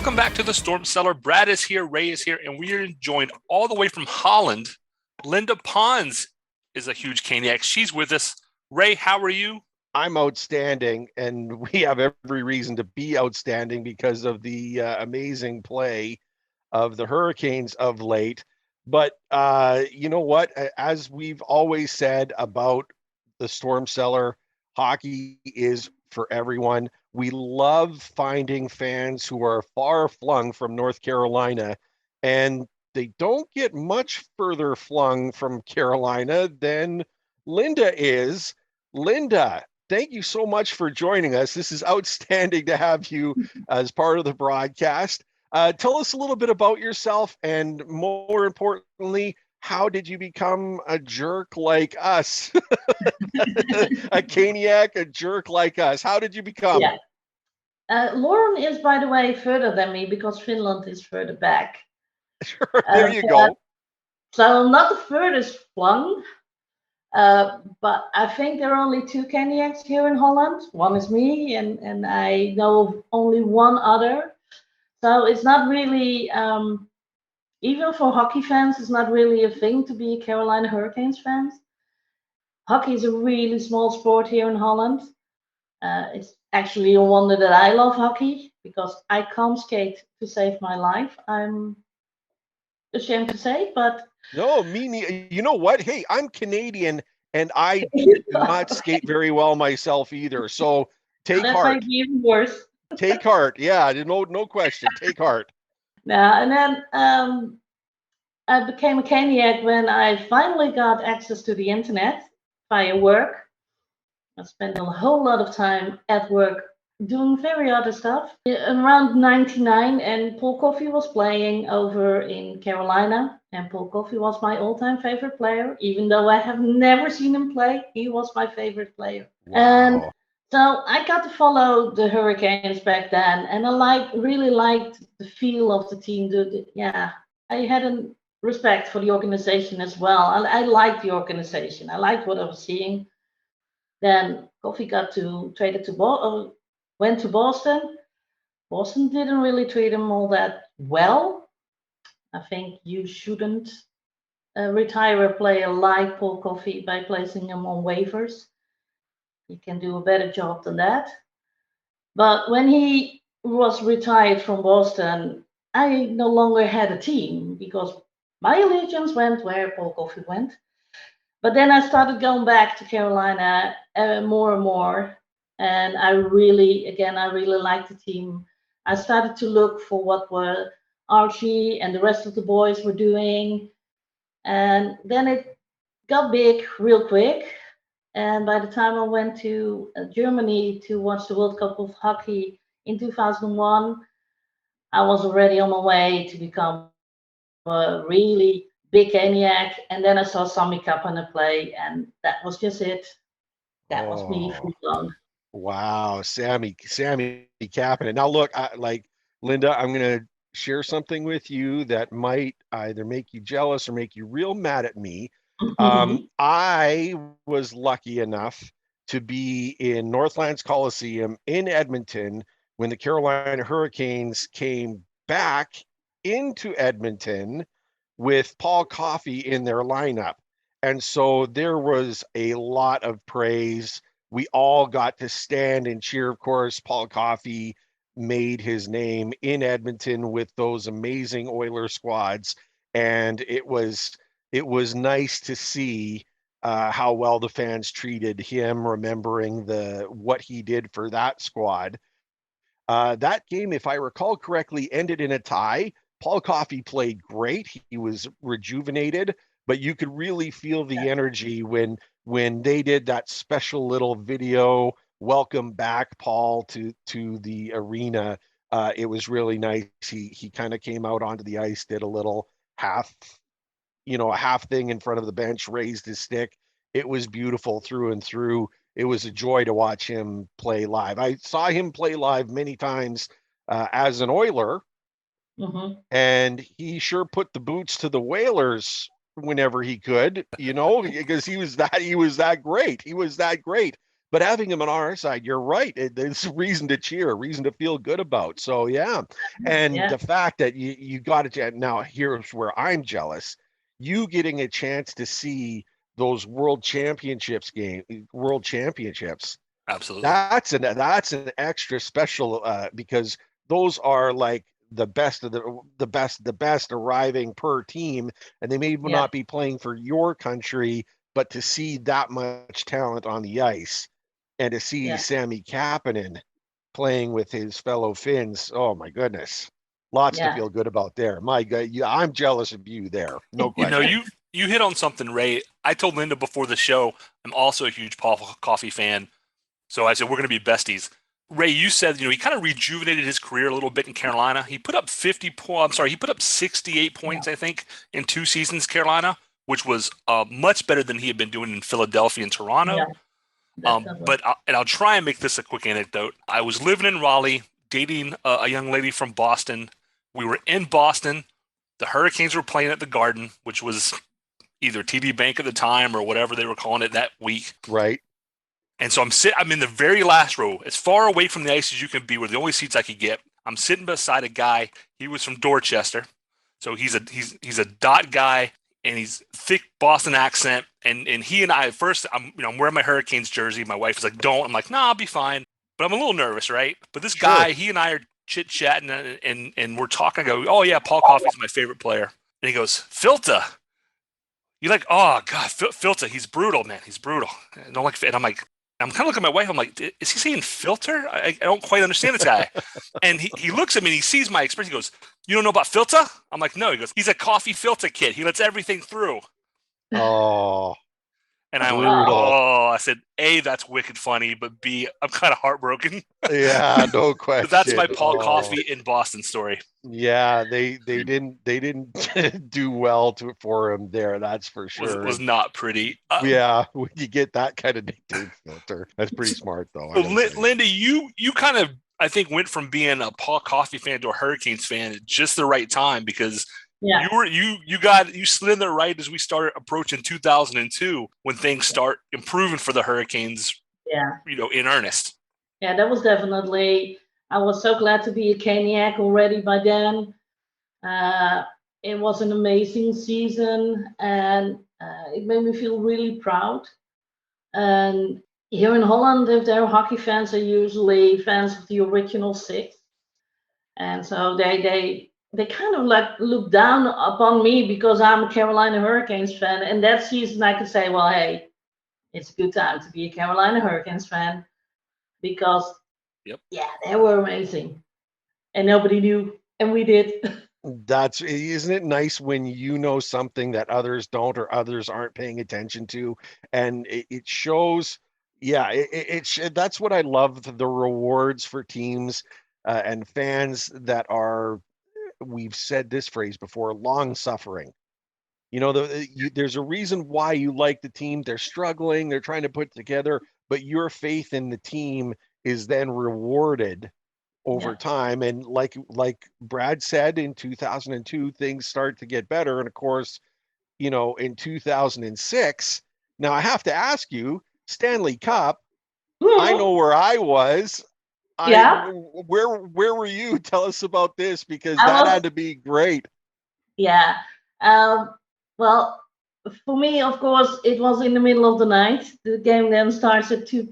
Welcome back to the Storm Cellar. Brad is here, Ray is here, and we are joined all the way from Holland. Linda Paans is a huge Caniac. She's with us. Ray, how are you? I'm outstanding, and we have every reason to be outstanding because of the amazing play of the Hurricanes of late. But you know what? As we've always said about the Storm Cellar, hockey is for everyone. We love finding fans who are far flung from North Carolina, and they don't get much further flung from Carolina than Linda is. Linda, thank you so much for joining us. This is outstanding to have you as part of the broadcast. Tell us a little bit about yourself, and more importantly, how did you become a jerk like us? A Caniac, a jerk like us. How did you become? Yeah. Lauren is, by the way, further than me because Finland is further back. Sure, there you go. So I'm not the furthest flung, but I think there are only two Caniacs here in Holland. One is me, and I know of only one other. So it's not really, even for hockey fans, it's not really a thing to be Carolina Hurricanes fans. Hockey is a really small sport here in Holland. It's actually a wonder that I love hockey because I can't skate to save my life. I'm ashamed to say, but no, you know what? Hey, I'm Canadian and I do not skate very well myself either. So take that heart. might be even worse. Take heart. Yeah, no question. Take heart. Yeah, and then I became a Caniac when I finally got access to the internet via work. I spent a whole lot of time at work doing very other stuff. Around 99, and Paul Coffey was playing over in Carolina, and Paul Coffey was my all-time favorite player. Even though I have never seen him play, he was my favorite player. Wow. And so I got to follow the Hurricanes back then, and I really liked the feel of the team. I had a respect for the organization as well. I liked the organization. I liked what I was seeing. Then Coffey got traded to went to Boston. Boston didn't really treat him all that well. I think you shouldn't retire a player like Paul Coffey by placing him on waivers. You can do a better job than that. But when he was retired from Boston, I no longer had a team because my allegiance went where Paul Coffey went. But then I started going back to Carolina more and more. And I really liked the team. I started to look for what were Archie and the rest of the boys were doing. And then it got big real quick. And by the time I went to Germany to watch the World Cup of Hockey in 2001, I was already on my way to become a really big Caniac. And then I saw Sami Kapanen play, and that was just it. That was me full blown. Wow, Sami Kapanen. Now look, Linda, I'm going to share something with you that might either make you jealous or make you real mad at me. I was lucky enough to be in Northlands Coliseum in Edmonton when the Carolina Hurricanes came back into Edmonton with Paul Coffey in their lineup. And so there was a lot of praise. We all got to stand and cheer. Of course, Paul Coffey made his name in Edmonton with those amazing Oilers squads. And it was nice to see how well the fans treated him, remembering what he did for that squad. That game, if I recall correctly, ended in a tie. Paul Coffey played great. He was rejuvenated, but you could really feel the energy when they did that special little video, welcome back, Paul, to the arena. It was really nice. He kind of came out onto the ice, did a little a half thing in front of the bench, raised his stick. It was beautiful through and through. It was a joy to watch him play live. I saw him play live many times as an Oiler, and he sure put the boots to the Whalers whenever he could, because he was that great. He was that great. But having him on our side, you're right. There's a reason to cheer, a reason to feel good about. So yeah, and the fact that you got it. Now here's where I'm jealous. You getting a chance to see those world championships. Absolutely. That's an extra special because those are like the best of the best arriving per team, and they may not be playing for your country, but to see that much talent on the ice and to see Sami Kapanen playing with his fellow Finns, oh my goodness, lots to feel good about there. My God, I'm jealous of you there, no question. You hit on something, Ray. I told Linda before the show, I'm also a huge Paul Coffey fan. So I said, we're going to be besties. Ray, you said, he kind of rejuvenated his career a little bit in Carolina. He put up 68 points, I think, in 2 seasons, Carolina, which was much better than he had been doing in Philadelphia and Toronto. But I'll try and make this a quick anecdote. I was living in Raleigh, dating a young lady from Boston. We were in Boston. The Hurricanes were playing at the Garden, which was either TD Bank at the time or whatever they were calling it that week. Right. And so I'm in the very last row, as far away from the ice as you can be, were the only seats I could get. I'm sitting beside a guy. He was from Dorchester, so he's a dot guy, and he's thick Boston accent. And he and I at first, I'm wearing my Hurricanes jersey. My wife is like, "Don't." I'm like, "Nah, I'll be fine." But I'm a little nervous, right? But this guy, he and I are chit chatting, and we're talking. I go, "Oh yeah, Paul Coffey's my favorite player." And he goes, "Filta." You like? Oh God, Filta. He's brutal, man. He's brutal. I don't like. And I'm like. I'm kind of looking at my wife. I'm like, is he saying filter? I don't quite understand this guy. And he looks at me and he sees my expression. He goes, "You don't know about filter?" I'm like, "No." He goes, "He's a coffee filter kid. He lets everything through." Oh. And I went, "Oh." I said, A, that's wicked funny, but B, I'm kind of heartbroken. Yeah, no question. That's my Paul Coffey in Boston story. Yeah, they didn't do well for him there. That's for sure. Was not pretty. Yeah, when you get that kind of nickname filter, that's pretty smart though. So Linda, you kind of I think went from being a Paul Coffey fan to a Hurricanes fan at just the right time because you slid in there right as we started approaching 2002 when things start improving for the Hurricanes. Yeah. In earnest. Yeah, that was definitely. I was so glad to be a Caniac already by then. It was an amazing season, and it made me feel really proud. And here in Holland, if they're hockey fans, are usually fans of the original 6, and so they kind of like look down upon me because I'm a Carolina Hurricanes fan. And that season, I could say, well, hey, it's a good time to be a Carolina Hurricanes fan because, they were amazing, and nobody knew, and we did. Isn't it nice when you know something that others don't or others aren't paying attention to, and it shows. Yeah, that's what I love, the rewards for teams and fans that are, we've said this phrase before, long suffering. There's a reason why you like the team. They're struggling, they're trying to put together, but your faith in the team is then rewarded over time. And like Brad said, in 2002 things start to get better, and of course, in 2006, now I have to ask you, Stanley Cup, I know where I was. Where were you? Tell us about this, because that had to be great. Yeah. Well, for me, of course, it was in the middle of the night. The game then starts at 2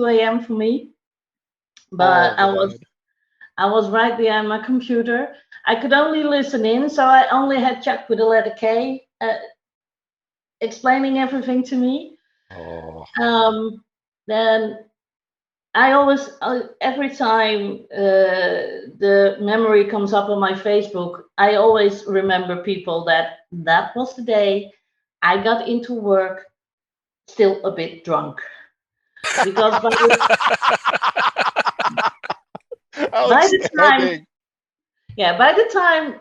a.m. for me. But I was right behind my computer. I could only listen in, so I only had Chuck with the letter K explaining everything to me. Then I always, every time the memory comes up on my Facebook, I always remember people that was the day I got into work still a bit drunk. Because by the time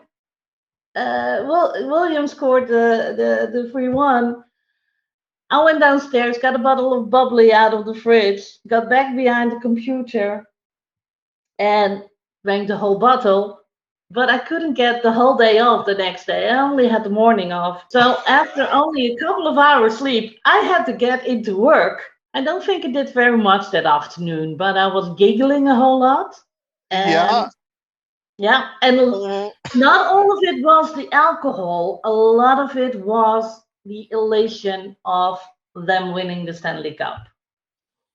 William scored the 3-1, I went downstairs, got a bottle of bubbly out of the fridge, got back behind the computer, and drank the whole bottle. But I couldn't get the whole day off the next day. I only had the morning off. So after only a couple of hours sleep, I had to get into work. I don't think it did very much that afternoon, but I was giggling a whole lot. Yeah. And yeah, and Oh, not all of it was the alcohol. A lot of it was the elation of them winning the Stanley Cup,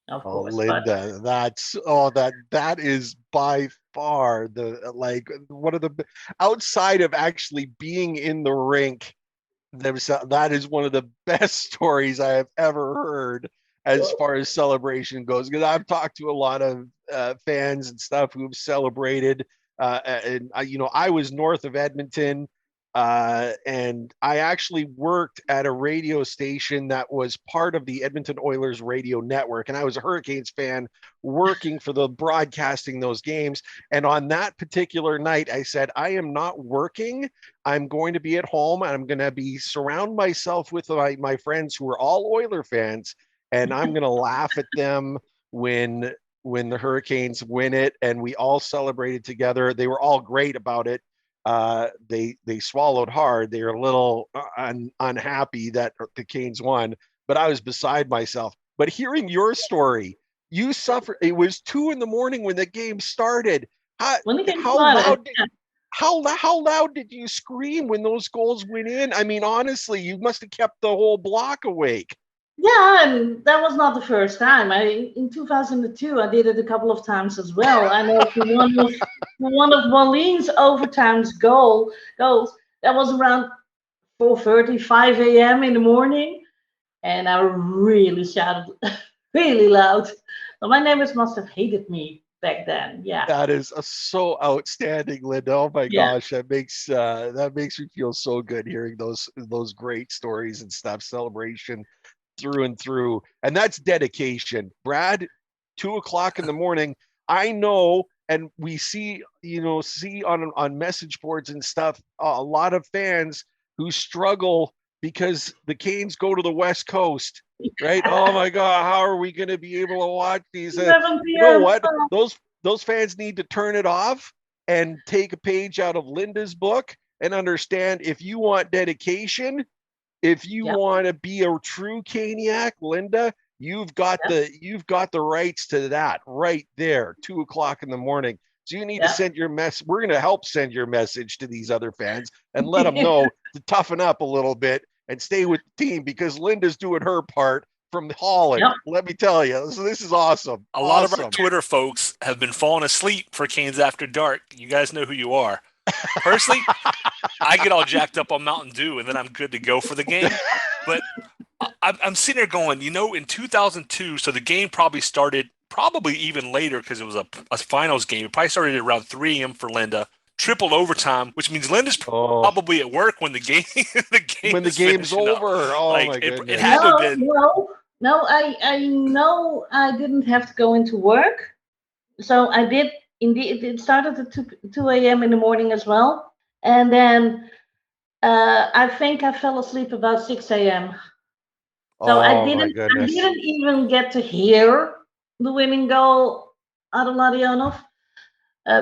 of oh, course. But Linda, that is by far the like one of the outside of actually being in the rink that is one of the best stories I have ever heard as far as celebration goes. Because I've talked to a lot of fans and stuff who've celebrated, and I was north of Edmonton, and I actually worked at a radio station that was part of the Edmonton Oilers radio network, and I was a Hurricanes fan working for the broadcasting those games. And on that particular night, I said, I am not working. I'm going to be at home and I'm going to be surround myself with my friends who are all Oiler fans. And I'm going to laugh at them when the Hurricanes win it. And we all celebrated together. They were all great about it. They swallowed hard. They were a little unhappy that the Canes won, but I was beside myself. But hearing your story, you suffered. It was 2 a.m. when the game started. How, when the game how started, loud how loud did you scream when those goals went in? I mean, honestly, you must have kept the whole block awake. yeah, and that was not the first time. In 2002, I did it a couple of times as well. I know for one of Waleen's overtime's goals, that was around 4:30, 5 a.m. in the morning, and I really shouted really loud. So my neighbors must have hated me back then. Yeah, That is so outstanding, Linda. Oh my yeah, gosh, that makes me feel so good hearing those great stories and stuff. Celebration through and through, and that's dedication. Brad, 2 o'clock in the morning. I know, and we see on message boards and stuff a lot of fans who struggle because the Canes go to the West Coast, right? Oh my God, how are we going to be able to watch these? 11 You know p.m. what? Those fans need to turn it off and take a page out of Linda's book and understand if you want dedication, if you Yep, want to be a true Caniac, Linda, yep, you've got the rights to that right there, 2 o'clock in the morning. So you need to yep. send your mess. We're going to help send your message to these other fans and let them know to toughen up a little bit and stay with the team because Linda's doing her part from Yep. Holland. Let me tell you, so this is awesome. A lot of our Awesome. Twitter folks have been falling asleep for Canes After Dark. You guys know who you are. Personally, I get all jacked up on Mountain Dew and then I'm good to go for the game. But I'm sitting there going, in 2002, so the game probably started probably even later because it was a finals game. It probably started at around 3 a.m. for Linda. Triple overtime, which means Linda's Oh, probably at work when the game the game when the is game's finishing up. over. Oh Like my it goodness. had to have No, been. no, no. I know I didn't have to go into work, so I did. Indeed, it started at 2 a.m. in the morning as well, and then I think I fell asleep about 6 a.m. So I Oh my didn't I goodness. didn't even get to hear the winning goal out of Larionov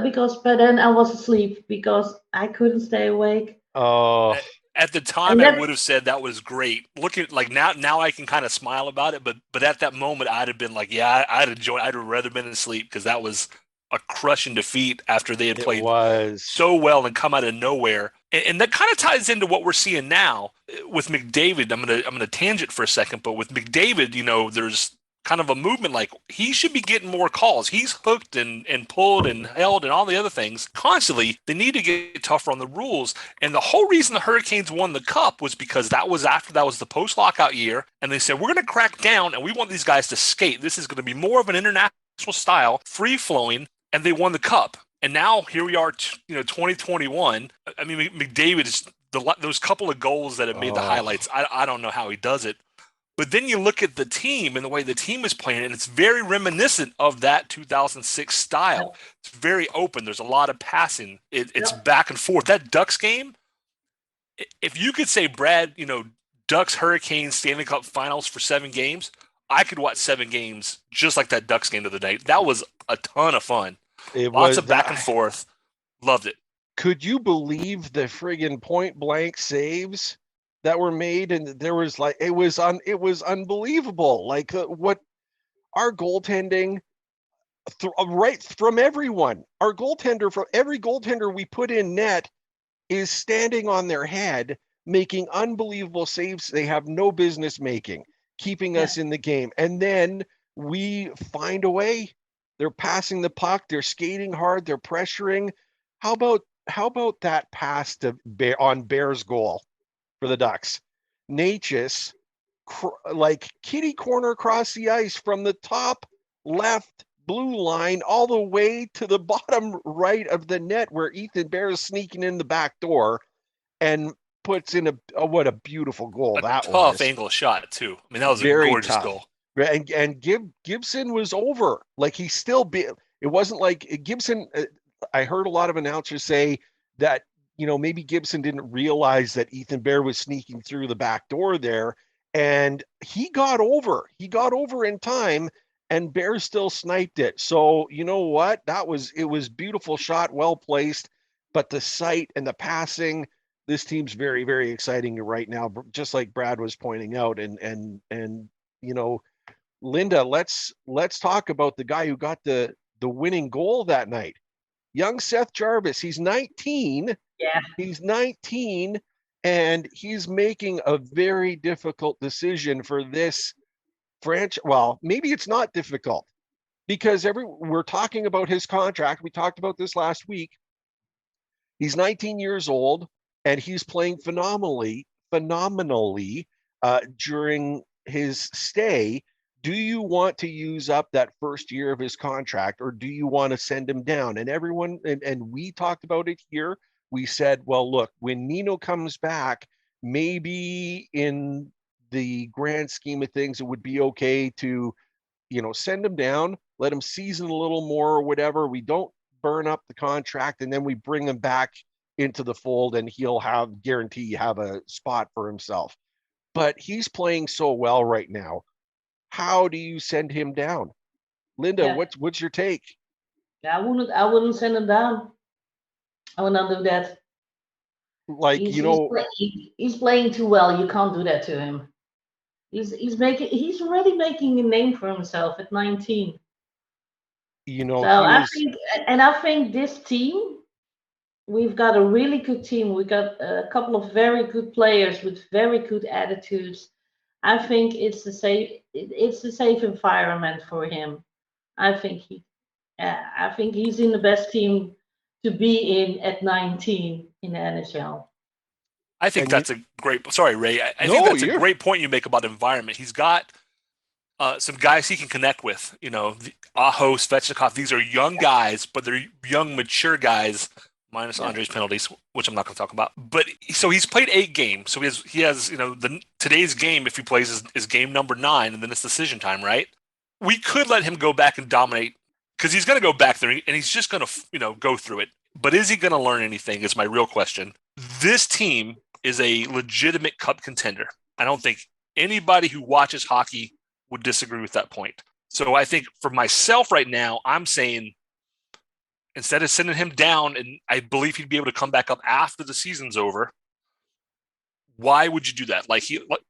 because by then I was asleep because I couldn't stay awake. Oh, At the time, And I that would have said that was great. Looking like now I can kind of smile about it, but at that moment, I'd have been like, yeah, I'd enjoy. I'd have rather been asleep because that was a crushing defeat after they had it played was. so well and come out of nowhere. And that kind of ties into what we're seeing now with McDavid. I'm gonna tangent for a second, but with McDavid, there's kind of a movement like he should be getting more calls. He's hooked and pulled and held and all the other things constantly. They need to get tougher on the rules. And the whole reason the Hurricanes won the cup was because that was the post lockout year, and they said we're going to crack down and we want these guys to skate. This is going to be more of an international style, free flowing, and they won the cup. And now here we are, 2021. I mean, McDavid is those couple of goals that have made the Oh, highlights. I don't know how he does it. But then you look at the team and the way the team is playing, and it's very reminiscent of that 2006 style. Yep, It's very open. There's a lot of passing. It's yep. back and forth. That Ducks game, if you could say, Brad, Ducks Hurricanes Stanley Cup Finals for 7 games, I could watch 7 games just like that Ducks game of the night. That was a ton of fun. it Lots was of back and that. forth. Loved it. Could you believe the friggin' point blank saves that were made? And there was like it was unbelievable. Like what our goaltending, right from everyone, our goaltender, from every goaltender we put in net is standing on their head, making unbelievable saves they have no business making, keeping us in the game. And then we find a way. They're passing the puck, they're skating hard, they're pressuring. How about that pass to on Bear's goal for the Ducks? Natchez, like kitty corner across the ice from the top left blue line all the way to the bottom right of the net, where Ethan Bear is sneaking in the back door and puts in what a beautiful goal that tough was. angle shot too. I mean, that was Very a gorgeous tough goal. And Gibson was over. Like, he still it wasn't like Gibson. I heard a lot of announcers say that, maybe Gibson didn't realize that Ethan Bear was sneaking through the back door there, and he got over in time, and Bear still sniped it. So you know what? It was beautiful shot, well placed, but the sight and the passing, this team's very, very exciting right now, just like Brad was pointing out. And Linda, let's talk about the guy who got the winning goal that night. Young Seth Jarvis. He's 19. Yeah. He's 19, and he's making a very difficult decision for this franchise. Well, maybe it's not difficult, because we're talking about his contract. We talked about this last week. He's 19 years old, and he's playing phenomenally during his stay. Do you want to use up that first year of his contract, or do you want to send him down? And everyone, and we talked about it here. We said, well, look, when Nino comes back, maybe in the grand scheme of things, it would be okay to, send him down, let him season a little more or whatever. We don't burn up the contract, and then we bring him back into the fold, and he'll guarantee have a spot for himself. But he's playing so well right now. How do you send him down? Linda, what's your take? I wouldn't send him down. I would not do that. Like, he's playing too well. You can't do that to him. He's already making a name for himself at 19. I think this team, we've got a really good team. We've got a couple of very good players with very good attitudes. I think it's a safe environment for him. I think he's in the best team to be in at 19 in the NHL. I think that's a great. Sorry, Ray. I think that's a great point you make about environment. He's got some guys he can connect with. Aho, Svechnikov. These are young guys, but they're young, mature guys, minus Andre's penalties, which I'm not going to talk about. But so he's played 8 games. So he has today's game, if he plays, is game number 9, and then it's decision time, right? We could let him go back and dominate, because he's going to go back there and he's just going to go through it. But is he going to learn anything is my real question. This team is a legitimate cup contender. I don't think anybody who watches hockey would disagree with that point. So I think for myself right now, I'm saying, instead of sending him down, and I believe he'd be able to come back up after the season's over, why would you do that? Like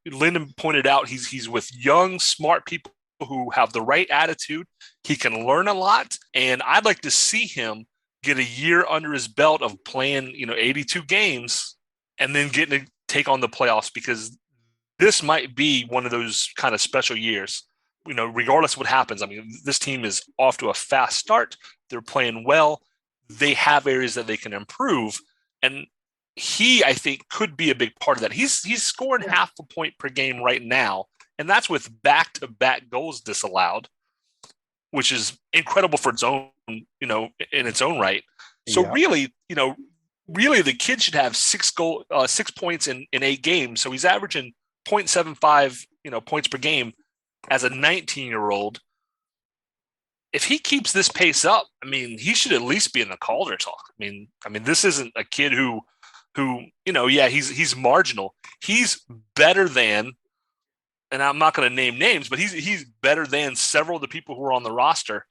Lyndon pointed out, he's with young, smart people who have the right attitude. He can learn a lot, and I'd like to see him get a year under his belt of playing 82 games and then getting to take on the playoffs, because this might be one of those kind of special years. Regardless of what happens, I mean, this team is off to a fast start. They're playing well. They have areas that they can improve, and he, I think, could be a big part of that. He's scoring half a point per game right now, and that's with back-to-back goals disallowed, which is incredible for its own, in its own right. So really, the kid should have 6 points in 8 games. So he's averaging 0.75, points per game as a 19-year-old. If he keeps this pace up, I mean, he should at least be in the Calder talk. I mean, this isn't a kid who, he's marginal. He's better than, and I'm not going to name names, but he's better than several of the people who are on the roster.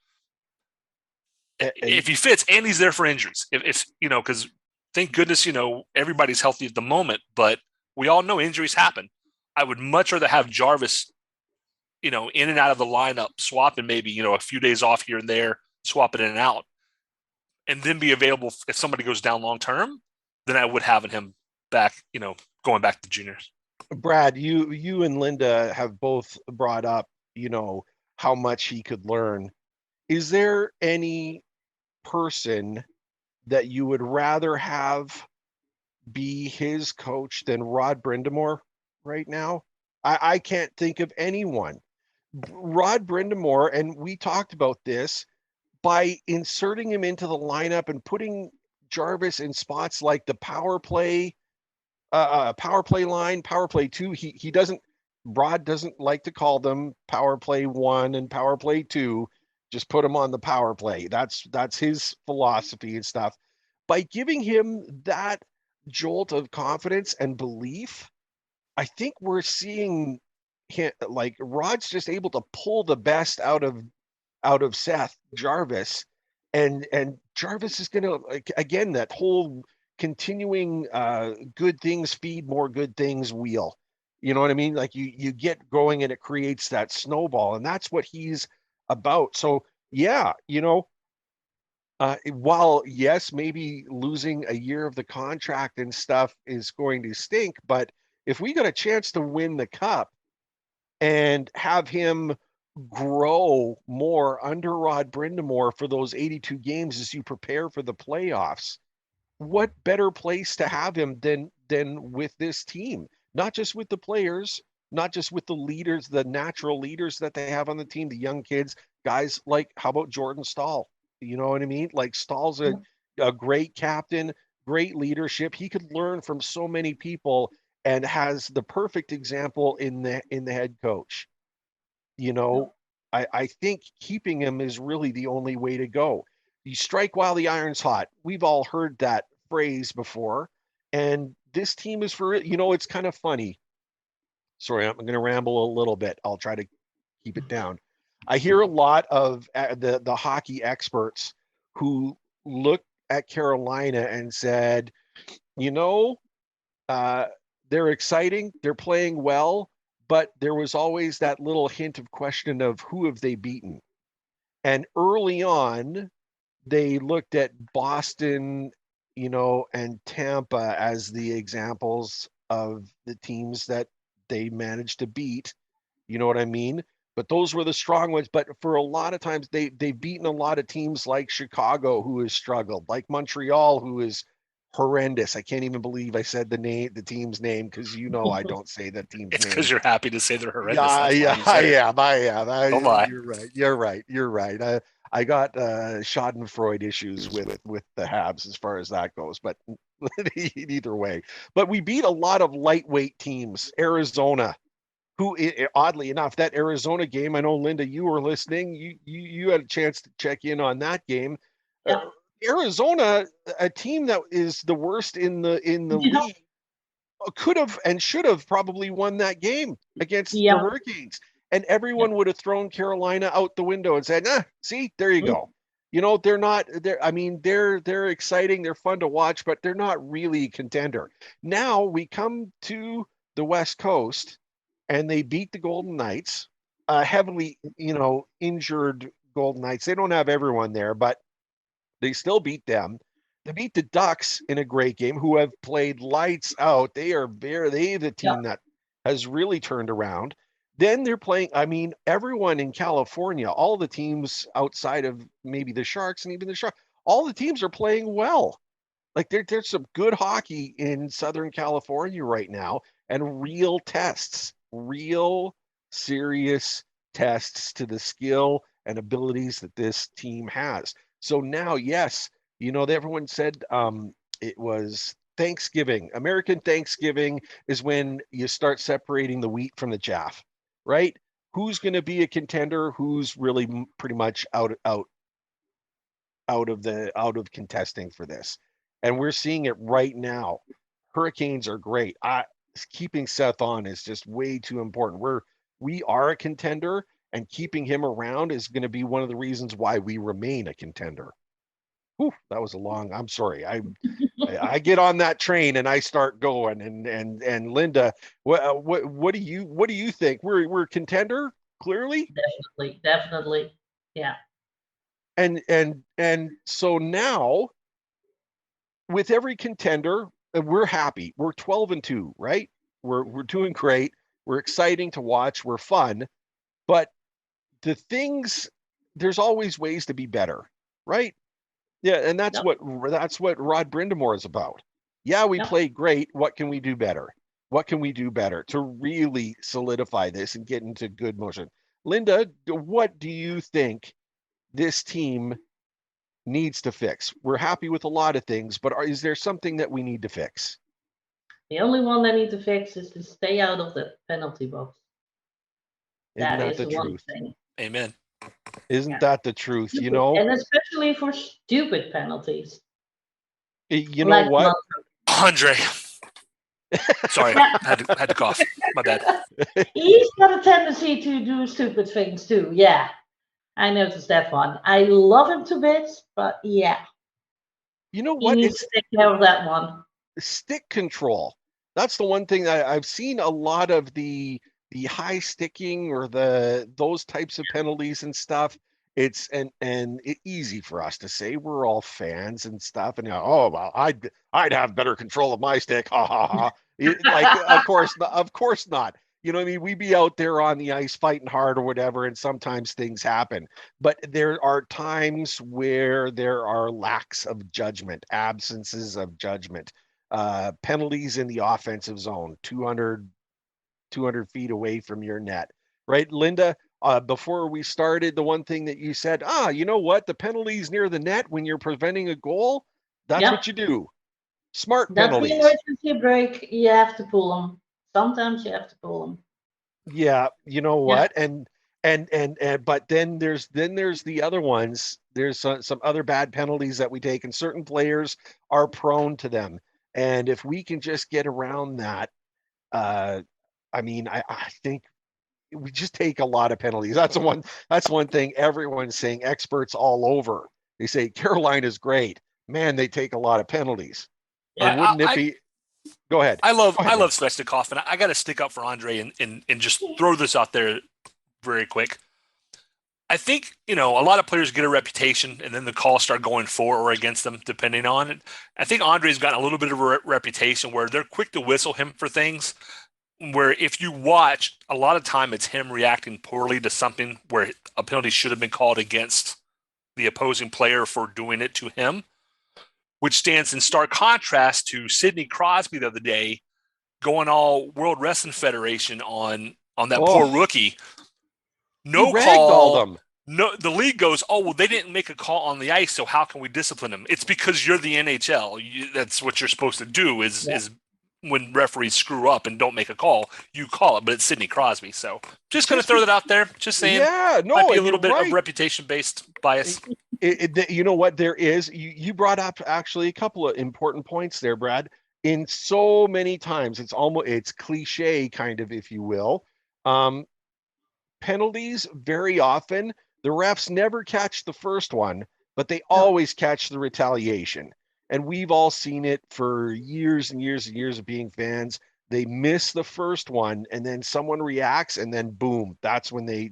If he fits, and he's there for injuries. If because thank goodness, everybody's healthy at the moment, but we all know injuries happen. I would much rather have Jarvis, in and out of the lineup, swapping maybe, a few days off here and there, swapping in and out, and then be available if somebody goes down long term, then I would have him back, going back to juniors. Brad, you and Linda have both brought up, how much he could learn. Is there any person that you would rather have be his coach than Rod Brindamore right now? I can't think of anyone. Rod Brindamore, and we talked about this, by inserting him into the lineup and putting Jarvis in spots like the power play line, power play 2. Rod doesn't like to call them power play 1 and power play 2. Just put him on the power play. That's his philosophy and stuff. By giving him that jolt of confidence and belief, I think we're seeing him, like, Rod's just able to pull the best out of Seth Jarvis, and Jarvis is going to, like, again, that whole continuing good things feed more good things wheel. You know what I mean? Like, you get going and it creates that snowball, and that's what he's about. So yeah, while yes, maybe losing a year of the contract and stuff is going to stink, but if we got a chance to win the cup and have him grow more under Rod Brindamore for those 82 games as you prepare for the playoffs, what better place to have him than with this team? Not just with the players, not just with the leaders, the natural leaders that they have on the team, the young kids, guys like, how about Jordan Stahl? You know what I mean? Like, Stahl's a great captain, great leadership. He could learn from so many people and has the perfect example in the head coach. I think keeping him is really the only way to go. You strike while the iron's hot. We've all heard that phrase before, and this team is for it. It's kind of funny. Sorry, I'm going to ramble a little bit. I'll try to keep it down. I hear a lot of the hockey experts who look at Carolina and said, they're exciting, they're playing well, but there was always that little hint of question of who have they beaten. And early on, they looked at Boston, and Tampa as the examples of the teams that they managed to beat. You know what I mean? But those were the strong ones. But for a lot of times, they've beaten a lot of teams like Chicago, who has struggled, like Montreal, who is horrendous. I can't even believe I said the team's name, because I don't say the team's It's name. because you're happy to say they're horrendous. Yeah, I am. Don't lie. You're right. I got Schadenfreude issues with the Habs as far as that goes, but either way. But we beat a lot of lightweight teams. Arizona, who, oddly enough, that Arizona game, I know, Linda, you were listening. You had a chance to check in on that game. Yeah. Arizona, a team that is the worst in the league, could have and should have probably won that game against the Hurricanes, and everyone would have thrown Carolina out the window and said, see, there you go. They're not there. I mean, they're exciting, they're fun to watch, but they're not really a contender. Now we come to the West Coast and they beat the Golden Knights, heavily, injured Golden Knights. They don't have everyone there, but they still beat them. They beat the Ducks in a great game, who have played lights out. They are the team that has really turned around. Then they're playing, everyone in California, all the teams outside of maybe the Sharks and even the Sharks, all the teams are playing well. Like, there's some good hockey in Southern California right now, and real tests, real serious tests to the skill and abilities that this team has. So now, yes, everyone said it was Thanksgiving. American Thanksgiving is when you start separating the wheat from the chaff, right? Who's going to be a contender? Who's really pretty much out of contesting for this? And we're seeing it right now. Hurricanes are great. Keeping Seth on is just way too important. We are a contender, and keeping him around is going to be one of the reasons why we remain a contender. Whew, that was a long. I'm sorry. I get on that train and I start going. And Linda, what do you think? We're a contender? clearly. Definitely. Yeah. And so now with every contender, we're happy. We're 12-2, right? We're doing great. We're exciting to watch. We're fun. But there's always ways to be better, right? Yeah, and that's Yep. what Rod Brindamore is about. Yeah, we Yep. play great. What can we do better? What can we do better to really solidify this and get into good motion? Linda, what do you think this team needs to fix? We're happy with a lot of things, but is there something that we need to fix? The only one they need to fix is to stay out of the penalty box. Isn't That that is the one truth? thing. Amen. Isn't Yeah. that the truth? Stupid. And especially for stupid penalties. You know Like what? Andre. Sorry, Yeah. had to cough. My bad. He's got a tendency to do stupid things too. Yeah, I noticed that one. I love him to bits, but yeah, You know he what? needs It's to take care of that one. stick control. That's the one thing that I've seen a lot of the high sticking or those types of penalties and stuff. It's easy for us to say we're all fans and stuff, and oh well, I'd have better control of my stick. Ha ha ha. Like of course not. You know what I mean? We be out there on the ice fighting hard or whatever, and sometimes things happen. But there are times where there are lacks of judgment, absences of judgment, penalties in the offensive zone, 200 feet away from your net, right? Linda, before we started, the one thing that you said, you know what? The penalties near the net when you're preventing a goal, that's Yep, what you do. Smart that's the penalties. emergency break. You have to pull them. Sometimes you have to pull them. Yeah, you know Yeah, what? And but then there's the other ones. There's some other bad penalties that we take, and certain players are prone to them. And if we can just get around that, uh, I mean, I think we just take a lot of penalties. That's one thing everyone's saying, experts all over. They say Carolina's great. Man, they take a lot of penalties. And yeah. wouldn't it be go ahead. I love Go ahead, Brad. Svechnikov, and I got to stick up for Andre and just throw this out there very quick. I think, a lot of players get a reputation and then the calls start going for or against them, depending on it. I think Andre's gotten a little bit of a reputation where they're quick to whistle him for things, where if you watch, a lot of time it's him reacting poorly to something where a penalty should have been called against the opposing player for doing it to him, which stands in stark contrast to Sidney Crosby the other day going all World Wrestling Federation on that poor rookie. No ragdolled call. them. No, the league goes, oh, well, they didn't make a call on the ice, so how can we discipline them? It's because you're the NHL. That's what you're supposed to do is when referees screw up and don't make a call, you call it, but it's Sidney Crosby. So just going to throw that out there. Just saying. Yeah, no, might be a little you're bit right. of reputation-based bias. You know what? There is. You brought up actually a couple of important points there, Brad. In so many times, it's cliche kind of, if you will. Penalties very often the refs never catch the first one, but they always catch the retaliation. And we've all seen it for years and years and years of being fans. They miss the first one and then someone reacts and then boom, that's when they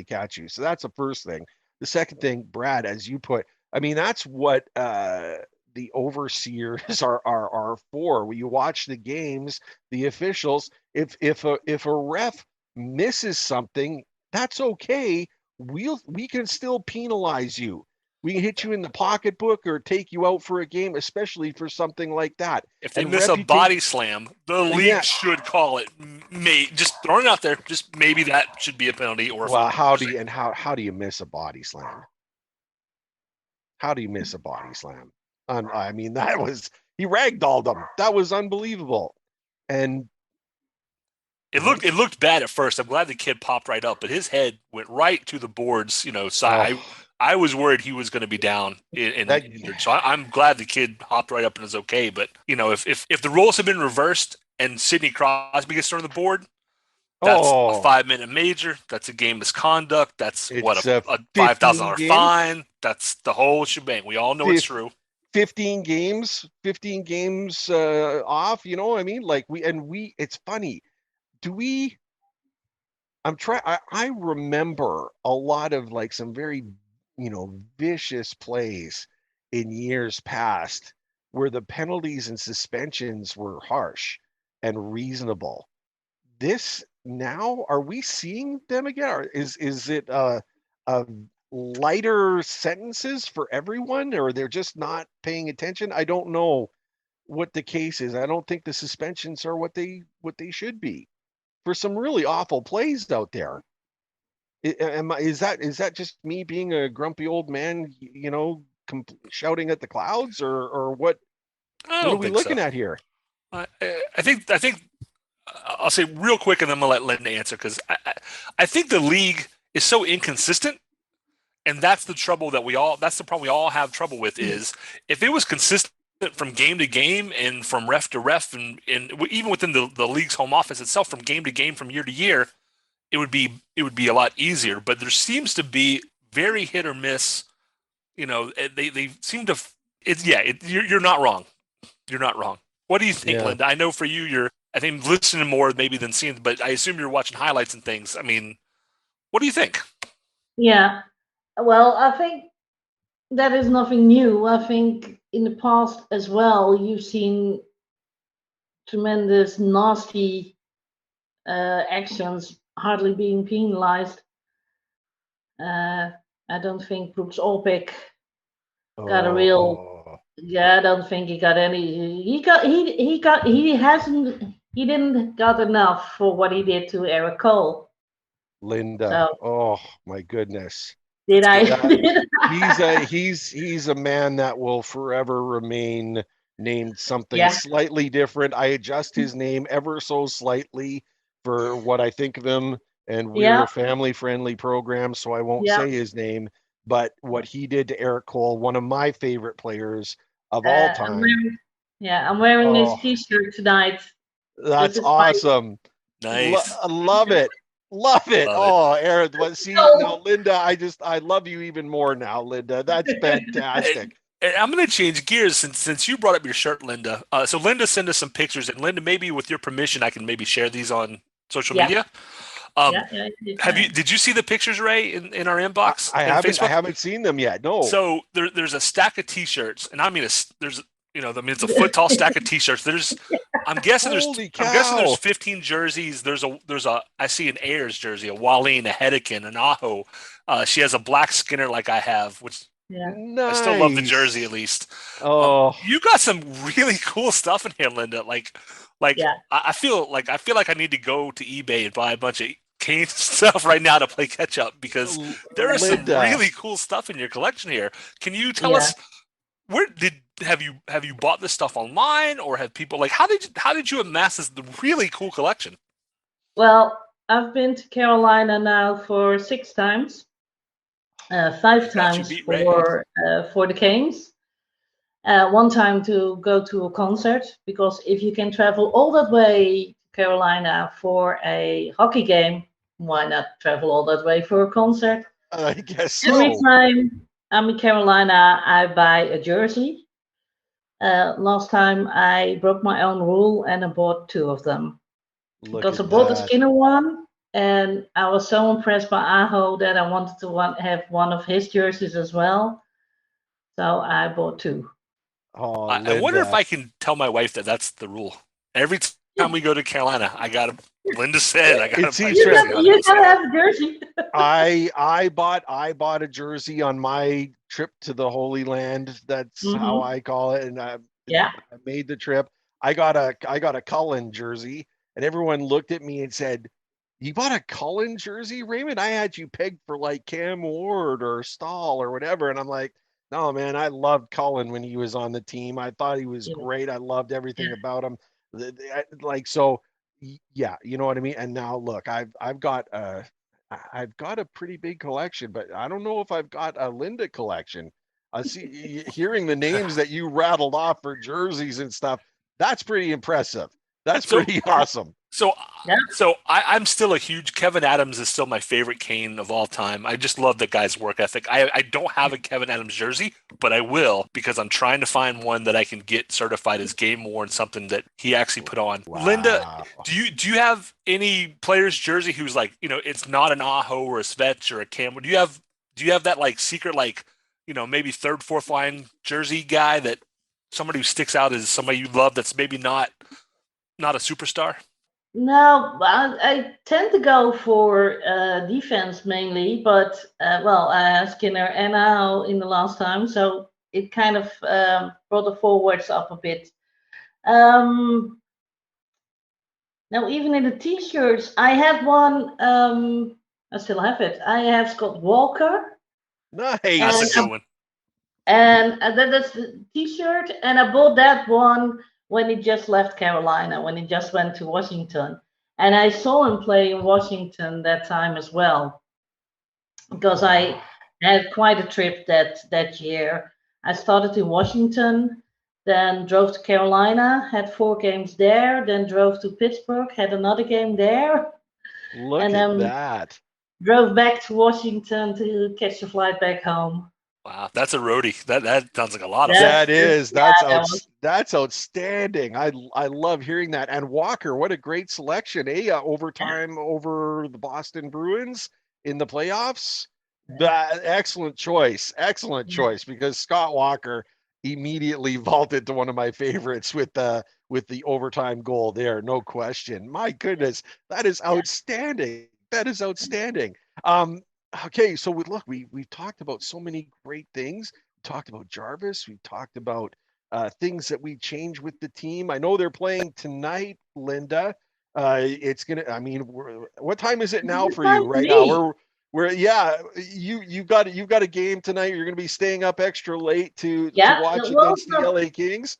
catch you. So that's the first thing. The second thing, Brad, as you put, I mean, that's what the overseers are for. When you watch the games, the officials, if a ref misses something, that's okay. We can still penalize you. We can hit you in the pocketbook or take you out for a game, especially for something like that. If they miss a body slam, the league should call it. Just throwing it out there. Just maybe that should be a penalty. Or well, how do you miss a body slam? How do you miss a body slam? I mean, he ragdolled them. That was unbelievable. And it looked bad at first. I'm glad the kid popped right up, but his head went right to the boards. Side. I was worried he was going to be down and injured. So I'm glad the kid hopped right up and is okay. But if the roles had been reversed and Sidney Crosby gets thrown on the board, that's a 5-minute major. That's a game misconduct. That's a $5,000 fine. That's the whole shebang. We all know it's true. 15 games off. You know what I mean? Like it's funny. I remember a lot of like some very, vicious plays in years past where the penalties and suspensions were harsh and reasonable. This now, are we seeing them again? Or is it a lighter sentences for everyone, or they're just not paying attention? I don't know what the case is. I don't think the suspensions are what they should be for some really awful plays out there. Is that just me being a grumpy old man, shouting at the clouds, or what? I What are don't we think so. looking at here? I think I'll say real quick, and then I'm gonna let Linda answer because I think the league is so inconsistent, and that's the trouble that's the problem we all have trouble with is if it was consistent from game to game and from ref to ref and even within the league's home office itself from game to game from year to year, it would be a lot easier. But there seems to be very hit or miss. They seem to. You're not wrong. You're not wrong. What do you think, Yeah. Linda? I know for you, I think listening more maybe than seeing, but I assume you're watching highlights and things. I mean, what do you think? Yeah. Well, I think that is nothing new. I think in the past as well, you've seen tremendous nasty actions hardly being penalized. I don't think Brooks Orpik got a real. Oh, Yeah, I don't think he got any. He didn't got enough for what he did to Eric Cole. Linda. So Oh my goodness. did I? That Did he's I? a he's a man that will forever remain named something Yeah, slightly different. I adjust his name ever so slightly for what I think of him, and we're yeah, a family-friendly program, so I won't yeah. say his name. But what he did to Eric Cole, one of my favorite players of all I'm time. wearing. Yeah, I'm wearing Oh, this T-shirt tonight. This that's is my. awesome. Nice. Love it. Love it. Love it. Oh, Aaron, see now, Oh, Linda, I love you even more now, Linda. That's fantastic. And I'm going to change gears since you brought up your shirt, Linda. So Linda sent us some pictures, and Linda, maybe with your permission, I can maybe share these on social yeah, media. Um, yeah. You have you? can. Did you see the pictures, Ray, in our inbox I in haven't I Facebook? haven't seen them yet. No. So there's a stack of T-shirts, and I mean, there's it's a foot tall stack of T-shirts. I'm guessing Holy there's cow. 15 jerseys. There's a I see an Ayers jersey, a Wallin, a Hedekin, an Aho. She has a black Skinner like I have, which Yeah, I still love the jersey Nice. at least. Oh, You got some really cool stuff in here, Linda. Like yeah, I feel like I need to go to eBay and buy a bunch of Kane stuff right now to play catch up because there is some Linda. really cool stuff in your collection here. Can you tell yeah. us where have you bought this stuff online or have people like how did you amass this really cool collection? Well, I've been to Carolina now for 6 times. You Five got you times beat, Ray. for the Canes. One time to go to a concert because if you can travel all that way to Carolina for a hockey game, why not travel all that way for a concert? I guess Every so. time I'm in Carolina, I buy a jersey. Last time I broke my own rule and I bought two of them Look because I at bought the that. Skinner one and I was so impressed by Aho that I wanted to have one of his jerseys as well. So I bought two. Oh, I wonder if Linda. I can tell my wife that that's the rule. Every time we go to Carolina, Linda said I got to It's buy a easier. jersey on You it. gotta have a jersey. I bought a jersey on my trip to the Holy Land. That's how Hmm. I call it, and Yeah. I made the trip. I got a Cullen jersey, and everyone looked at me and said, "You bought a Cullen jersey, Raymond? I had you pegged for like Cam Ward or Stahl or whatever." And I'm like, "No, man, I loved Cullen when he was on the team. I thought he was Yeah. great. I loved Yeah. everything about him. Like so, yeah, you know what I mean." And now look, I've got a pretty big collection, but I don't know if I've got a Linda collection. I see hearing the names that you rattled off for jerseys and stuff. That's pretty impressive. That's So- pretty awesome. So, Yeah. I'm still a huge Kevin Adams is still my favorite Kane of all time. I just love that guy's work ethic. I don't have a Kevin Adams jersey, but I will because I'm trying to find one that I can get certified as game worn, something that he actually put on. Wow. Linda, do you have any player's jersey who's like, it's not an Aho or a Svech or a Cam? Do you have that like secret like, maybe third, fourth line jersey guy that somebody who sticks out as somebody you love that's maybe not a superstar? No, I tend to go for defense mainly, but Skinner and Al in the last time, so it kind of brought the forwards up a bit. Now, even in the t-shirts, I had one. I still have it. I have Scott Walker, Nice. That's a good one. and that's the t-shirt, and I bought that one when he just left Carolina, when he just went to Washington. And I saw him play in Washington that time as well, because I had quite a trip that year. I started in Washington, then drove to Carolina, had 4 games there, then drove to Pittsburgh, had another game there, Look and at then that. drove back to Washington to catch the flight back home. Wow, that's a roadie. That sounds like a lot of Yeah. fun. That is that that's outstanding. I love hearing that. And Walker, what a great selection, overtime over the Boston Bruins in the playoffs. Excellent choice. Excellent choice, because Scott Walker immediately vaulted to one of my favorites with the overtime goal there, no question. My goodness, that is outstanding. That is outstanding. Okay, so we've talked about so many great things. We talked about Jarvis. We talked about things that we change with the team. I know they're playing tonight, Linda. It's gonna. I mean, what time is it now for you right now? You've got a game tonight. You're gonna be staying up extra late to watch against the LA Kings.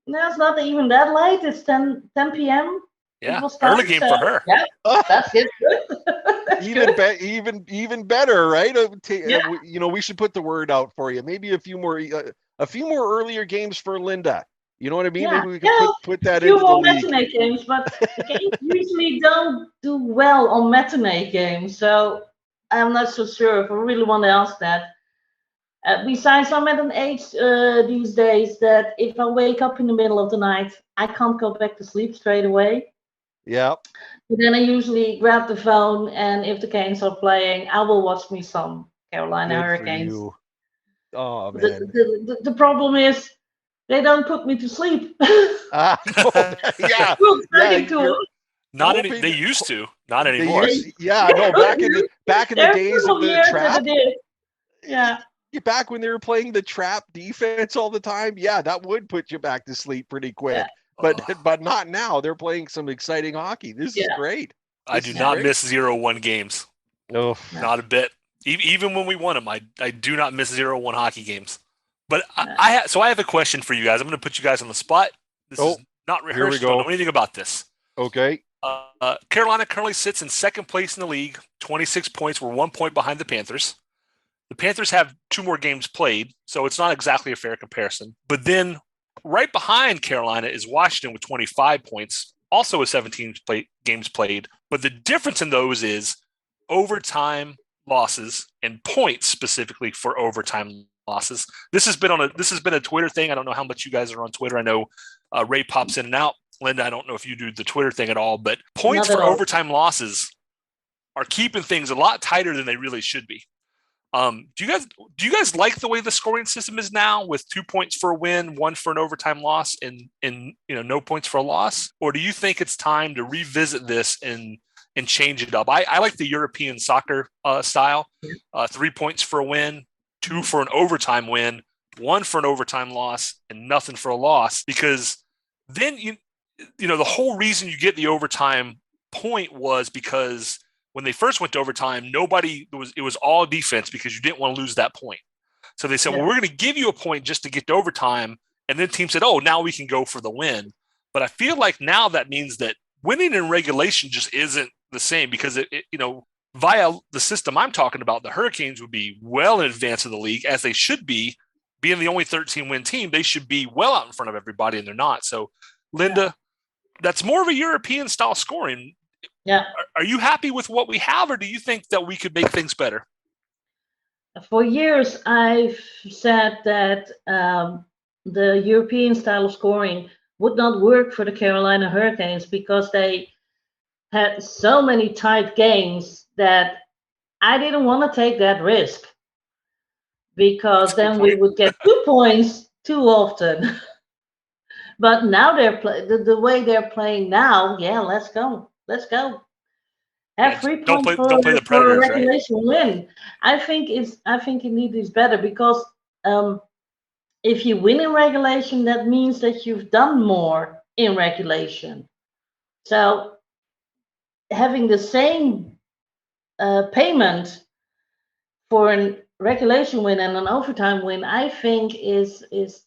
No, it's not even that late. It's 10 p.m. Yeah, early game for her. Yeah, that's it. Even better, right? We should put the word out for you. Maybe a few more earlier games for Linda. You know what I mean? Yeah. Maybe we can put that into few the more league. matinee games, but the games usually don't do well on matinee games, so I'm not so sure if I really want to ask that. Besides, I'm at an age these days that if I wake up in the middle of the night, I can't go back to sleep straight away. Yeah. But then I usually grab the phone, and if the Canes are playing, I will watch me some Carolina Good Hurricanes. for you. Oh man. The problem is they don't put me to sleep. Yeah. Not any. They used to. Not anymore. Back in the days of the trap. Yeah. Back when they were playing the trap defense all the time, that would put you back to sleep pretty quick. Yeah. But not now. They're playing some exciting hockey. This is great. I do not miss 0-1 games. No, not a bit. Even when we won them, I do not miss 0-1 hockey games. But I have a question for you guys. I'm going to put you guys on the spot. This is not rehearsed. Don't know anything about this. Okay. Carolina currently sits in second place in the league, 26 points. We're 1 point behind the Panthers. The Panthers have 2 more games played, so it's not exactly a fair comparison. But then right behind Carolina is Washington with 25 points, also with 17 games played. But the difference in those is overtime losses and points specifically for overtime losses. This has been a Twitter thing. I don't know how much you guys are on Twitter. I know Ray pops in and out. Linda, I don't know if you do the Twitter thing at all, but points for overtime losses are keeping things a lot tighter than they really should be. Do you guys like the way the scoring system is now, with 2 points for a win, 1 for an overtime loss, and no points for a loss? Or do you think it's time to revisit this and change it up? I like the European soccer style. 3 points for a win, 2 for an overtime win, 1 for an overtime loss, and nothing for a loss. Because then the whole reason you get the overtime point was because when they first went to overtime, it was all defense because you didn't want to lose that point. So they said, well, we're going to give you a point just to get to overtime. And then team said, oh, now we can go for the win. But I feel like now that means that winning in regulation just isn't the same, because via the system I'm talking about, the Hurricanes would be well in advance of the league, as they should be. Being the only 13-win team, they should be well out in front of everybody, and they're not. So, Linda, that's more of a European style scoring. Yeah. Are you happy with what we have, or do you think that we could make things better? For years, I've said that the European style of scoring would not work for the Carolina Hurricanes because they had so many tight games that I didn't want to take that risk because then we would get 2 points too often. But now they're the way they're playing now. Yeah, let's go. Have 3 points don't play the for a Predators, right? regulation win. I think indeed is better because if you win in regulation, that means that you've done more in regulation. So having the same payment for a regulation win and an overtime win, I think is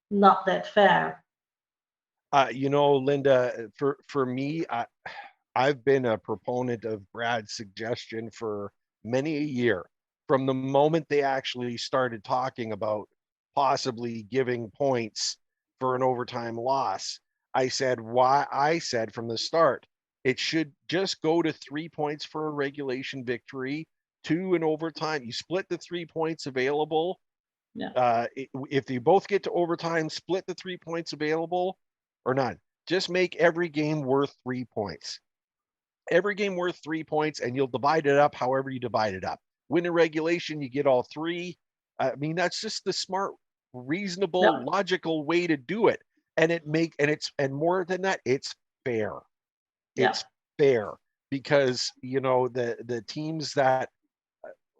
not that fair. Linda, for me, I've been a proponent of Brad's suggestion for many a year. From the moment they actually started talking about possibly giving points for an overtime loss, I said from the start, it should just go to 3 points for a regulation victory, 2 in overtime. You split the 3 points available. Yeah. If you both get to overtime, split the 3 points available or none. Just make every game worth 3 points. Every game worth 3 points, and you'll divide it up however you divide it up. Win in regulation, you get all 3. I mean, that's just the smart, reasonable, logical way to do it. And and more than that, it's fair. It's fair because the teams that,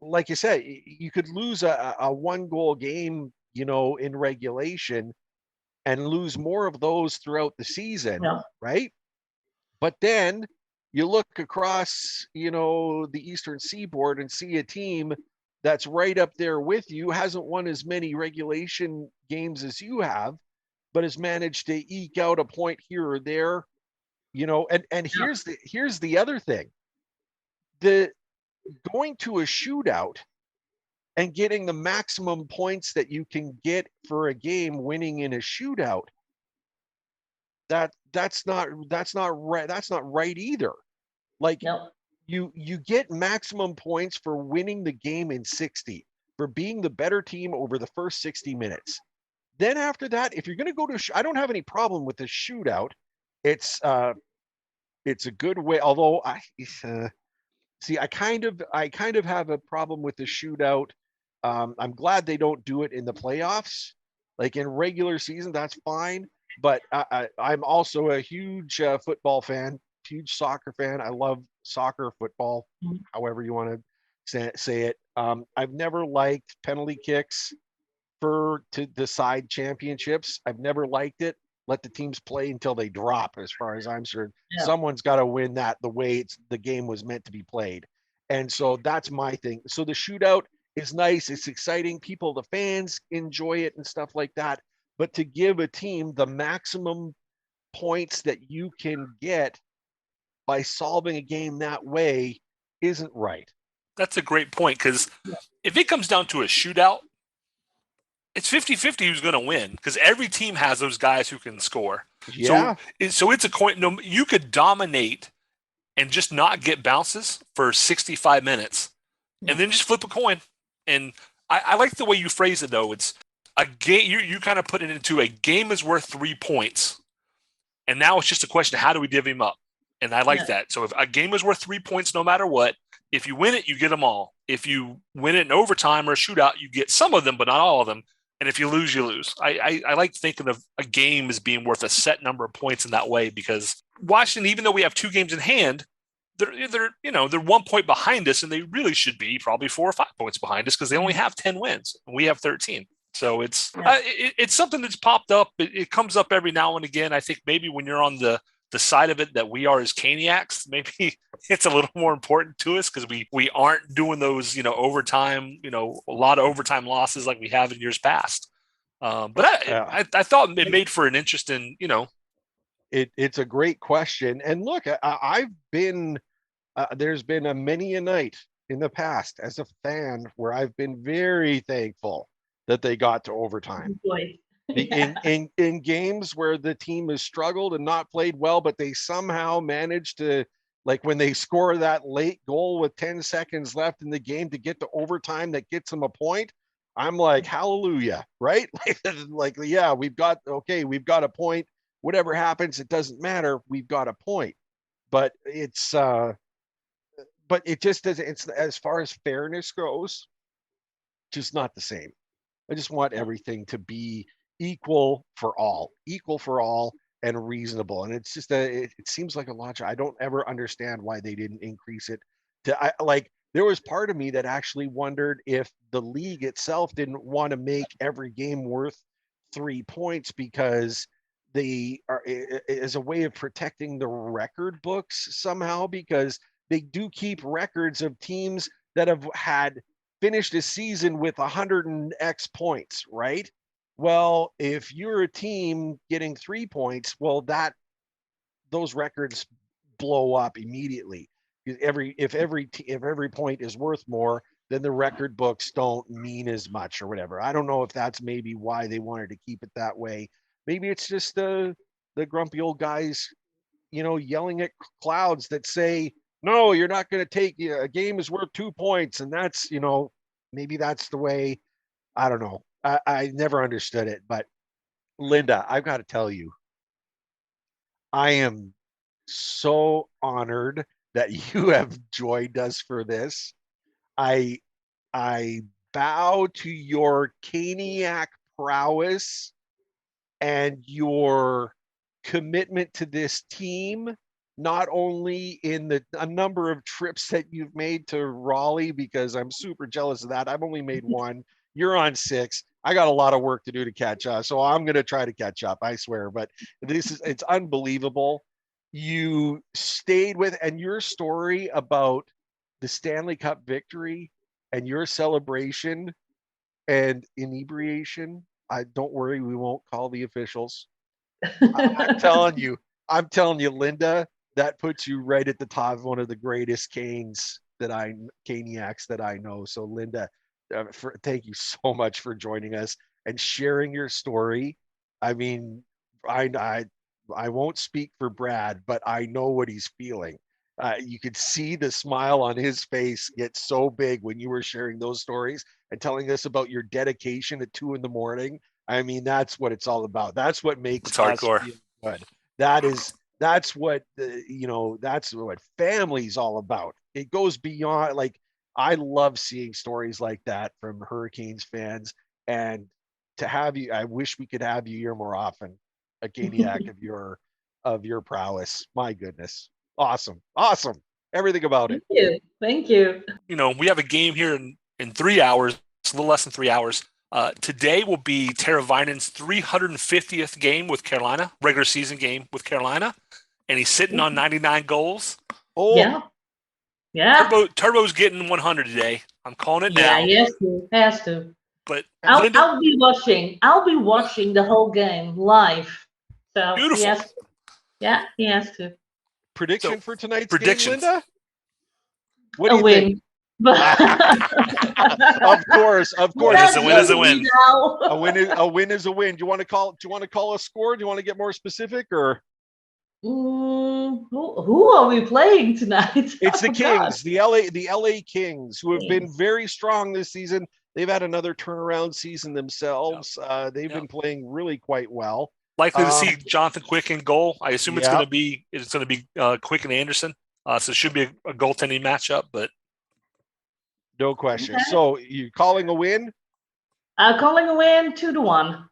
like you said, you could lose a 1-goal game, in regulation and lose more of those throughout the season, right? But then you look across, the Eastern Seaboard and see a team that's right up there with you, hasn't won as many regulation games as you have, but has managed to eke out a point here or there, and here's the other thing. The going to a shootout and getting the maximum points that you can get for a game winning in a shootout, that's not right. That's not right either. Like you get maximum points for winning the game in 60, for being the better team over the first 60 minutes. Then after that, if you're going to go to, I don't have any problem with the shootout. It's a good way. Although see, I kind of have a problem with the shootout. I'm glad they don't do it in the playoffs. Like in regular season, that's fine. But I'm also a huge football fan, huge soccer fan. I love soccer, football, however you want to say it. I've never liked penalty kicks to decide championships. I've never liked it. Let the teams play until they drop, as far as I'm concerned. Yeah. Someone's got to win that the way the game was meant to be played. And so that's my thing. So the shootout is nice. It's exciting. The fans enjoy it and stuff like that. But to give a team the maximum points that you can get by solving a game that way isn't right. That's a great point, because if it comes down to a shootout, it's 50-50 who's going to win, because every team has those guys who can score. Yeah. So it's a coin. No, you could dominate and just not get bounces for 65 minutes and then just flip a coin. And I like the way you phrase it, though. It's a game. You kind of put it into a game is worth 3 points. And now it's just a question of how do we divvy them up? And I like that. So if a game is worth 3 points, no matter what, if you win it, you get them all. If you win it in overtime or a shootout, you get some of them, but not all of them. And if you lose, you lose. I like thinking of a game as being worth a set number of points in that way, because Washington, even though we have 2 games in hand, they're 1 point behind us, and they really should be probably 4 or 5 points behind us because they only have 10 wins and we have 13. So it's something that's popped up. It comes up every now and again. I think maybe when you're on the side of it that we are as Caniacs, maybe it's a little more important to us because we aren't doing those, overtime, a lot of overtime losses like we have in years past. But I thought it made for an interesting, It's a great question. And look, I've been, there's been many a night in the past as a fan where I've been very thankful that they got to overtime. In games where the team has struggled and not played well, but they somehow managed to, like when they score that late goal with 10 seconds left in the game to get to overtime that gets them a point, I'm like, hallelujah, right? Like, yeah, we've got a point. Whatever happens, it doesn't matter. We've got a point. But it just doesn't, it's as far as fairness goes, just not the same. I just want everything to be equal for all, and reasonable. And it's just it seems like a logic. I don't ever understand why they didn't increase it there was part of me that actually wondered if the league itself didn't want to make every game worth 3 points because they are as a way of protecting the record books somehow, because they do keep records of teams that have had finished a season with 100 and X points, right? Well, if you're a team getting 3 points, well, those records blow up immediately. If every point is worth more, then the record books don't mean as much or whatever. I don't know if that's maybe why they wanted to keep it that way. Maybe it's just the grumpy old guys, yelling at clouds that say, no, you're not going to take, a game is worth 2 points. And that's, maybe that's the way. I don't know. I never understood it. But Linda, I've got to tell you, I am so honored that you have joined us for this. I bow to your Caniac prowess and your commitment to this team, not only in a number of trips that you've made to Raleigh, because I'm super jealous of that. I've only made one. You're on 6. I got a lot of work to do to catch up. So I'm going to try to catch up, I swear. But it's unbelievable. You stayed with, and your story about the Stanley Cup victory and your celebration and inebriation. Don't worry, we won't call the officials. I'm telling you, Linda, that puts you right at the top of one of the greatest Caniacs that I know. So Linda, thank you so much for joining us and sharing your story. I mean, I won't speak for Brad, but I know what he's feeling. You could see the smile on his face get so big when you were sharing those stories and telling us about your dedication at 2 a.m. I mean, that's what it's all about. That's what makes us feel good. That's what that's what family's all about. It goes beyond. Like, I love seeing stories like that from Hurricanes fans, and to have you, I wish we could have you here more often. A Caniac of your prowess. My goodness, awesome, everything about it. Thank you. We have a game here in 3 hours. It's a little less than 3 hours. Today will be Teravainen's 350th game with Carolina, regular season game with Carolina, and he's sitting on 99 goals. Oh, yeah. Turbo's getting 100 today. I'm calling it now. Yeah, has to. But I'll be watching. I'll be watching the whole game live. So beautiful. He has to. Prediction for tonight's game, Linda? What do you think? Of course. A win is a win. A win is a win. Do you want to call a score? Do you want to get more specific, or? Who are we playing tonight? It's the Kings, the LA Kings, who have been very strong this season. They've had another turnaround season themselves. They've been playing really quite well. Likely to see Jonathan Quick in goal. I assume it's going to be Quick and Anderson. So it should be a goaltending matchup, but no question. Okay. So you calling a win? Calling a win 2-1.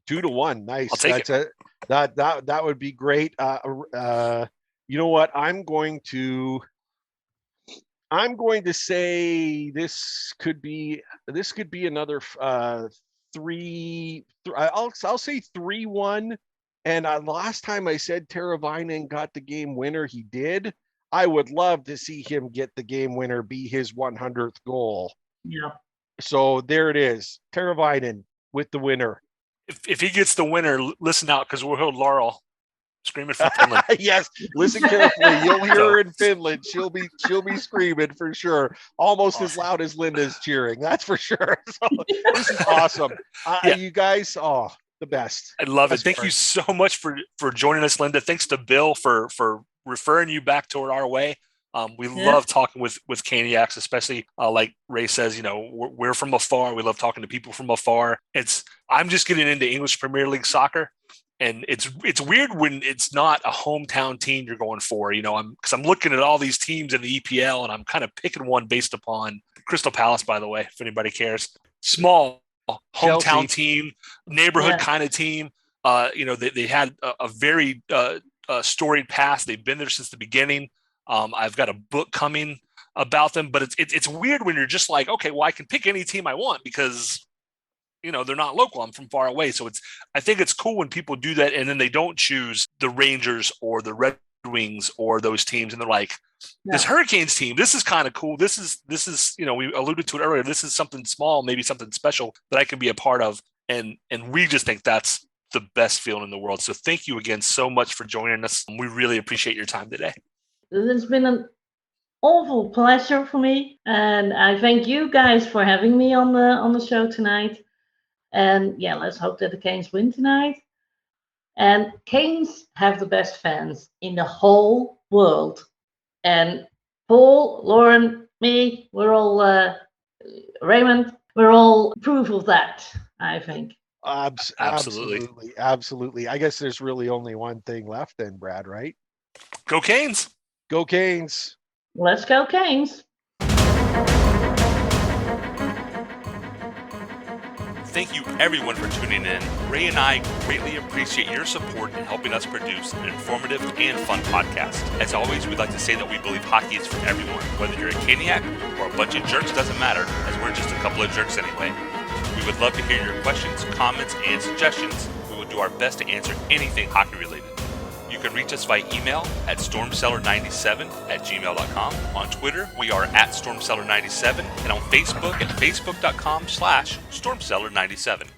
2-1. Nice. I'll take it. That would be great. You know what? I'm going to say this could be another 3. I'll say 3-1. And last time I said Teravainen got the game winner, he did. I would love to see him get the game winner, be his 100th goal. Yeah. So there it is. Teravainen with the winner. If he gets the winner, listen out, because we'll hear Laurel screaming for Finland. Yes, listen carefully. You'll hear her in Finland. She'll be screaming for sure, almost as loud as Linda's cheering. That's for sure. So this is awesome. You guys, The best. I love it. Best Thank part. you so much for joining us, Linda. Thanks to Bill for referring you back toward our way. We love talking with Caniacs, especially like Ray says, you know, we're from afar. We love talking to people from afar. I'm just getting into English Premier League soccer, and it's weird when it's not a hometown team you're going for. You know, because I'm looking at all these teams in the EPL, and I'm kind of picking one based upon Crystal Palace. By the way, if anybody cares, small hometown Chelsea. team, neighborhood kind of team. You know, they had a very storied past. They've been there since the beginning. I've got a book coming about them, but it's weird when you're just like, okay, well, I can pick any team I want because, you know, they're not local. I'm from far away. So I think it's cool when people do that, and then they don't choose the Rangers or the Red Wings or those teams, and they're like, this Hurricanes team, this is kind of cool. This is, you know, we alluded to it earlier. This is something small, maybe something special that I can be a part of. And we just think that's the best feeling in the world. So thank you again so much for joining us. We really appreciate your time today. It's been an awful pleasure for me, and I thank you guys for having me on the show tonight. And yeah, let's hope that the Canes win tonight. And Canes have the best fans in the whole world. And Paul, Lauren, me, we're all Raymond, we're all proof of that, I think. Absolutely. I guess there's really only one thing left then, Brad, right? Go Canes. Go Canes. Let's go Canes. Thank you everyone for tuning in. Ray and I greatly appreciate your support in helping us produce an informative and fun podcast. As always, we'd like to say that we believe hockey is for everyone. Whether you're a Caniac or a bunch of jerks, doesn't matter, as we're just a couple of jerks anyway. We would love to hear your questions, comments, and suggestions. We will do our best to answer anything hockey related. You can reach us via email at stormcellar97@gmail.com. On Twitter, we are at stormcellar97, and on Facebook at facebook.com/stormcellar97.